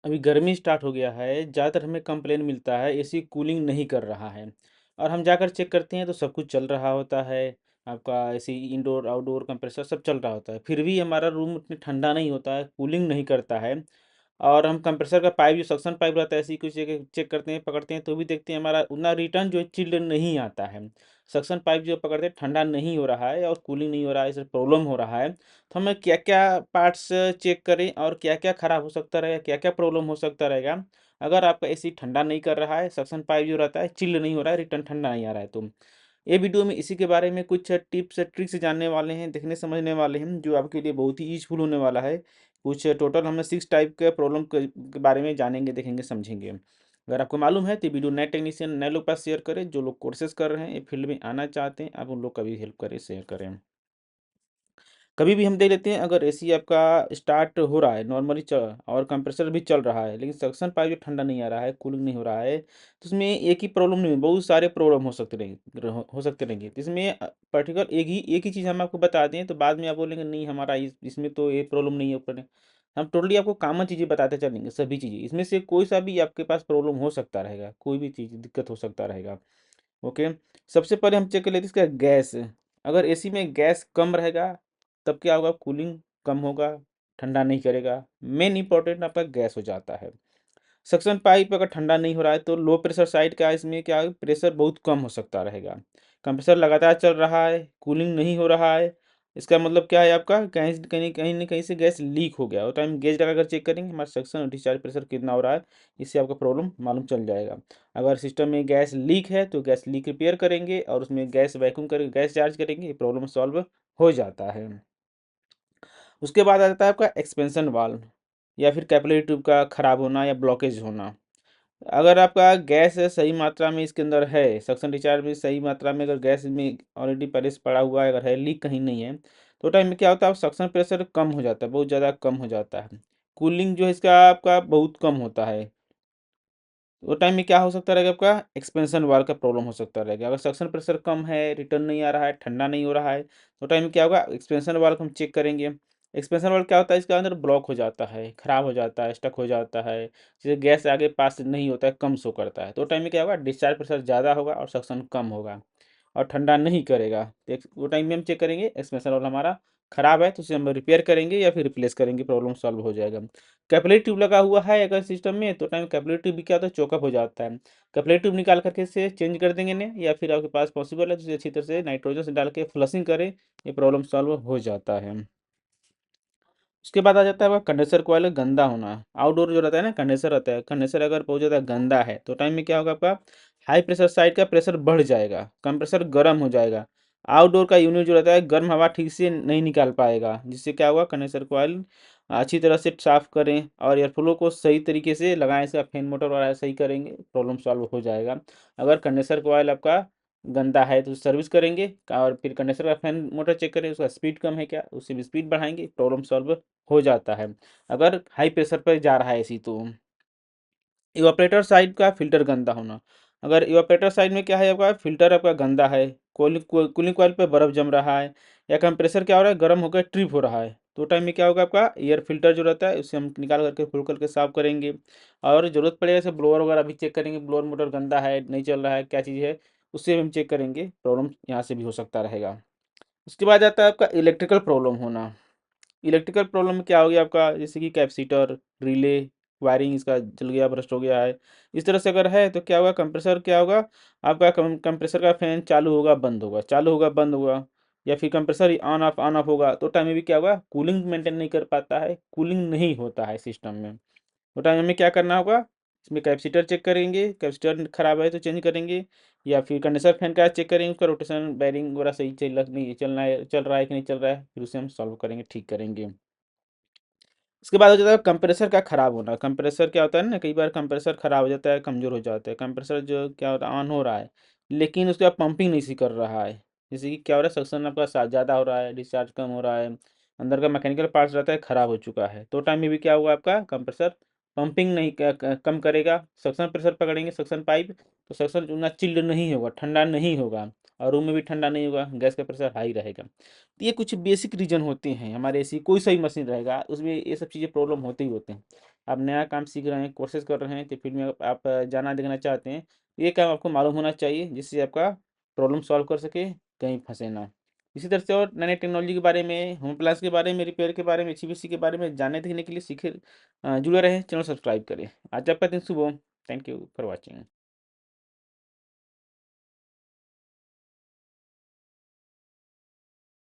अभी गर्मी स्टार्ट हो गया है, ज़्यादातर हमें कंप्लेन मिलता है एसी कूलिंग नहीं कर रहा है और हम जाकर चेक करते हैं तो सब कुछ चल रहा होता है। आपका एसी इंडोर, आउटडोर कंप्रेसर सब चल रहा होता है, फिर भी हमारा रूम उतनी ठंडा नहीं होता है, कूलिंग नहीं करता है। और हम कंप्रेसर का पाइप जो सक्शन पाइप रहता है ऐसी कुछ जगह चेक करते हैं, पकड़ते हैं तो भी देखते हैं हमारा उतना रिटर्न जो है चिल्ड नहीं आता है। सक्शन पाइप जो पकड़ते हैं ठंडा नहीं हो रहा है और कूलिंग नहीं हो रहा है, इससे प्रॉब्लम हो रहा है। तो हमें क्या-क्या पार्ट्स चेक करें और क्या-क्या खराब हो सकता रहेगा, क्या-क्या प्रॉब्लम हो सकता रहेगा, अगर आपका एसी ठंडा नहीं कर रहा है, सक्शन पाइप जो रहता है चिल्ड नहीं हो रहा है, रिटर्न ठंडा नहीं आ रहा है तो। ये वीडियो में इसी के बारे में कुछ टिप्स ट्रिक्स जानने वाले हैं, देखने समझने वाले हैं, जो आपके लिए बहुत ही यूज़फुल होने वाला है। कुछ टोटल हम 6 टाइप के प्रॉब्लम के बारे में जानेंगे, देखेंगे, समझेंगे। अगर आपको मालूम है तो वीडियो नए टेक्नीशियन, नए लोग के पास शेयर करें, जो लोग कोर्सेज़ कर रहे हैं, ये फील्ड में आना चाहते हैं, आप उन लोग का भी हेल्प करें, शेयर करें। कभी भी हम देख लेते हैं अगर एसी आपका स्टार्ट हो रहा है नॉर्मली और कंप्रेसर भी चल रहा है, लेकिन सक्शन पाइप जो ठंडा नहीं आ रहा है, कूलिंग नहीं हो रहा है, तो उसमें एक ही प्रॉब्लम नहीं, बहुत सारे प्रॉब्लम हो सकते रहेंगे, हो सकते रहेंगे। तो इसमें पर्टिकुलर एक ही चीज़ हम आपको बता दें तो बाद में आप बोलेंगे नहीं हमारा इसमें तो ये प्रॉब्लम नहीं है ऊपर। हम टोटली आपको कॉमन चीज़ें बताते चलेंगे, सभी चीज़ें इसमें से कोई सा भी आपके पास प्रॉब्लम हो सकता रहेगा, कोई भी चीज़ दिक्कत हो सकता रहेगा। ओके, सबसे पहले हम चेक कर लेते हैं इसका गैस। अगर एसी में गैस कम रहेगा तब क्या होगा, कूलिंग कम होगा, ठंडा नहीं करेगा। मेन इंपॉर्टेंट आपका गैस हो जाता है। सक्शन पाइप अगर ठंडा नहीं हो रहा है तो लो प्रेशर साइड का इसमें क्या है, प्रेशर बहुत कम हो सकता रहेगा। कंप्रेसर लगातार चल रहा है, कूलिंग नहीं हो रहा है, इसका मतलब क्या है, आपका कहीं कहीं कहीं न कहीं से गैस लीक हो गया। वो टाइम गेज लगाकर चेक करेंगे हमारा सक्शन और डिस्चार्ज प्रेशर कितना हो रहा है, इससे आपका प्रॉब्लम मालूम चल जाएगा। अगर सिस्टम में गैस लीक है तो गैस लीक रिपेयर करेंगे और उसमें गैस वैक्यूम करके गैस चार्ज करेंगे, ये प्रॉब्लम सॉल्व हो जाता है। उसके बाद आ जाता है आपका एक्सपेंशन वाल्व या फिर कैपिलरी ट्यूब का खराब होना या ब्लॉकेज होना। अगर आपका गैस है सही मात्रा में इसके अंदर है, सक्शन डिस्चार्ज में सही मात्रा में अगर गैस में ऑलरेडी पहले से पड़ा हुआ है, अगर है, लीक कहीं नहीं है, तो टाइम में क्या होता है, सक्शन प्रेशर कम हो जाता है, बहुत ज़्यादा कम हो जाता है। कूलिंग जो है इसका आपका बहुत कम होता है। वो टाइम में क्या हो सकता रहेगा, आपका एक्सपेंशन वाल्व का प्रॉब्लम हो सकता रहेगा। अगर सक्शन प्रेशर कम है, रिटर्न नहीं आ रहा है, ठंडा नहीं हो रहा है, तो टाइम में क्या होगा, एक्सपेंशन वाल्व हम चेक करेंगे। एक्सपेंशन वाल्व क्या होता है, इसका अंदर ब्लॉक हो जाता है, खराब हो जाता है, स्टक हो जाता है, जैसे गैस आगे पास नहीं होता है, कम शो करता है, तो टाइम में क्या होगा, डिस्चार्ज प्रेशर ज़्यादा होगा और सक्शन कम होगा और ठंडा नहीं करेगा। तो वो टाइम में हम चेक करेंगे एक्सपेंशन वाल्व हमारा खराब है तो उसे हम रिपेयर करेंगे या फिर रिप्लेस करेंगे, प्रॉब्लम सॉल्व हो जाएगा। कैपिलरी ट्यूब लगा हुआ है अगर सिस्टम में, तो टाइम कैपिलरी ट्यूब भी क्या होता है, चोकअप हो जाता है। कैपिलरी ट्यूब निकाल करके इसे चेंज कर देंगे ने, या फिर आपके पास पॉसिबल है तो उसे अच्छी तरह से नाइट्रोजन से डाल के फ्लशिंग करें, ये प्रॉब्लम सॉल्व हो जाता है। उसके बाद आ जाता है आपका कंडेंसर कॉइल गंदा होना। आउटडोर जो रहता है ना, कंडेंसर रहता है, कंडेंसर अगर बहुत ज़्यादा गंदा है तो टाइम में क्या होगा, आपका हाई प्रेशर साइड का प्रेशर बढ़ जाएगा, कंप्रेसर गर्म हो जाएगा। आउटडोर का यूनिट जो रहता है गर्म हवा ठीक से नहीं निकाल पाएगा, जिससे क्या होगा, कंडेंसर कॉइल अच्छी तरह से साफ करें और एयरफ्लो को सही तरीके से लगाएं, इसका फैन मोटर वगैरह सही करेंगे, प्रॉब्लम सॉल्व हो जाएगा। अगर कंडेंसर कॉइल आपका गंदा है तो सर्विस करेंगे और फिर कंडेंसर का फैन मोटर चेक करें, उसका स्पीड कम है क्या, उससे भी स्पीड बढ़ाएंगे, प्रॉब्लम सॉल्व हो जाता है। अगर हाई प्रेशर पर जा रहा है एसी तो इवापोरेटर साइड का फिल्टर गंदा होना। अगर इवापोरेटर साइड में क्या है, आपका फिल्टर आपका गंदा है, कूलिंग कॉइल पे बर्फ जम रहा है या कंप्रेसर क्या हो रहा है, गर्म होकर ट्रिप हो रहा है, तो टाइम में क्या होगा, आपका एयर फिल्टर जो रहता है उसे हम निकाल करके खोल करके साफ करेंगे। और ज़रूरत पड़ेगा जैसे ब्लोअर वगैरह भी चेक करेंगे, ब्लोअर मोटर गंदा है, नहीं चल रहा है, क्या चीज़ है, उससे भी हम चेक करेंगे, प्रॉब्लम यहाँ से भी हो सकता रहेगा। उसके बाद आता है आपका इलेक्ट्रिकल प्रॉब्लम होना। इलेक्ट्रिकल प्रॉब्लम में क्या हो गया आपका, जैसे कि कैपेसिटर, रिले, वायरिंग इसका जल गया, बरस्ट हो गया है, इस तरह से अगर है तो क्या होगा, कंप्रेसर क्या होगा, आपका कंप्रेसर का फैन चालू होगा बंद होगा, चालू होगा बंद होगा, या फिर कंप्रेसर ही ऑन ऑफ होगा, तो टाइम में भी क्या होगा, कूलिंग मेंटेन नहीं कर पाता है, कूलिंग नहीं होता है सिस्टम में। तो टाइम हमें क्या करना होगा, इसमें कैपेसिटर चेक करेंगे, कैपेसिटर खराब है तो चेंज करेंगे, या फिर कंडेंसर फैन का चेक करेंगे, उसका रोटेशन बैरिंग वगैरह सही चल रहा है कि नहीं चल रहा है, फिर उसे हम सॉल्व करेंगे, ठीक करेंगे। उसके बाद हो जाता है कंप्रेसर का खराब होना। कंप्रेसर क्या होता है ना, कई बार कंप्रेसर खराब हो जाता है, कमज़ोर हो जाता है, कंप्रेसर जो क्या होता है, ऑन हो रहा है लेकिन उसके बाद पंपिंग नहीं सी कर रहा है, जैसे कि क्या हो रहा है, सक्शन आपका ज़्यादा हो रहा है, डिस्चार्ज कम हो रहा है, अंदर का मैकेनिकल पार्ट्स रहता है खराब हो चुका है, तो टाइम में भी क्या होगा, आपका कंप्रेसर पंपिंग नहीं कम करेगा, सक्शन प्रेशर पकड़ेंगे सक्शन पाइप, तो सक्शन उतना चिल्ड नहीं होगा, ठंडा नहीं होगा और रूम में भी ठंडा नहीं होगा, गैस का प्रेशर हाई रहेगा। तो ये कुछ बेसिक रीज़न होते हैं, हमारे ऐसी कोई सा भी मशीन रहेगा उसमें ये सब चीज़ें प्रॉब्लम होते ही होते हैं। आप नया काम सीख रहे हैं, कोर्सेज़ कर रहे हैं, तो फील्ड में आप जाना देखना चाहते हैं, ये काम आपको मालूम होना चाहिए, जिससे आपका प्रॉब्लम सॉल्व कर सके, कहीं फँसे ना। इसी तरह से और नई-नई टेक्नोलॉजी के बारे में, होम अप्लायंस के बारे में, रिपेयर के बारे में, एचवीएसी के बारे में जानने देखने के लिए जुड़े रहें, चैनल सब्सक्राइब करें। आज आपका दिन शुभ हो। Thank you for watching.